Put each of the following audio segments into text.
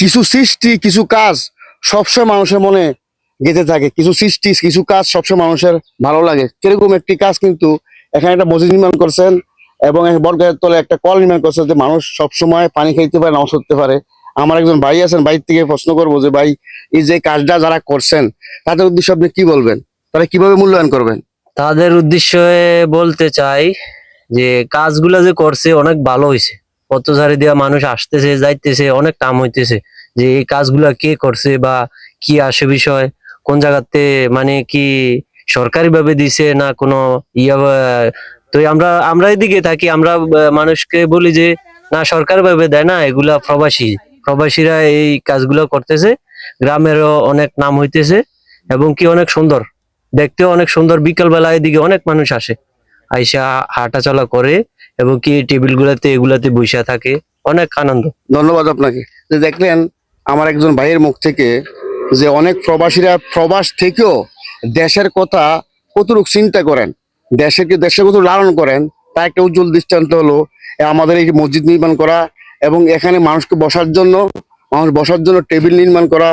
কিছু সৃষ্টি কিছু কাজ সবসময় মানুষের মনে গেঁথে থাকে, কিছু সৃষ্টি কিছু কাজ সবসময় মানুষের ভালো লাগে। কিরকম একটি কাজ কিন্তু এখানে একটা মসজিদ নির্মাণ করছেন এবং বটগাছের তলে একটা কল নির্মাণ করছেন যে মানুষ সবসময় পানি খাইতে পারে, নামাজ পড়তে পারে। আমার একজন ভাই আছেন, ভাই থেকে প্রশ্ন করবো যে ভাই এই যে কাজটা যারা করছেন তাদের উদ্দেশ্যে আপনি কি বলবেন, তারা কিভাবে মূল্যায়ন করবেন? তাদের উদ্দেশ্যে বলতে চাই যে কাজগুলা যে করছে অনেক ভালো হয়েছে। পথচারী দিয়া মানুষ আসতেছে যাইতেছে, অনেক কাম হইতেছে। যে এই কাজগুলা কে করছে বা কি আসে বিষয়, কোন জায়গাতে মানে কি সরকারি ভাবে দিছে না কোনো তো আমরা আমরা এদিকে থাকি, আমরা মানুষকে বলি যে না সরকারি ভাবে দেয় না, এগুলা প্রবাসীরা এই কাজগুলো করতেছে। গ্রামেরও অনেক নাম হইতেছে এবং কি অনেক সুন্দর, দেখতেও অনেক সুন্দর। বিকেল বেলা এদিকে অনেক মানুষ আসে, আইসা হাঁটা চলা করে এবং কি টেবিল গুলাতে এগুলাতে বসে থাকে, অনেক আনন্দ। ধন্যবাদ আপনাকে। যে দেখলেন আমার একজন ভাইয়ের মুখ থেকে যে অনেক প্রবাসীরা প্রবাস থেকেও দেশের কথা কতটুকু চিন্তা করেন, দেশের কত লালন করেন, তা একটা উজ্জ্বল দৃষ্টান্ত হলো আমাদের এই মসজিদ নির্মাণ করা এবং এখানে মানুষকে বসার জন্য টেবিল নির্মাণ করা।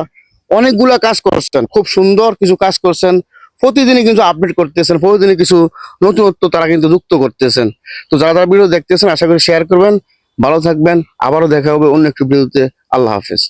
অনেকগুলা কাজ করছেন, খুব সুন্দর কিছু কাজ করছেন। প্রতিদিনই কিন্তু আপডেট করতেছেন, প্রতিদিনই কিছু নতুনত্ব তারা কিন্তু যুক্ত করতেছেন। তো যারা ভিডিও দেখতেছেন আশা করি শেয়ার করবেন। ভালো থাকবেন, আবারও দেখা হবে অন্য একটি ভিডিওতে। আল্লাহ হাফেজ।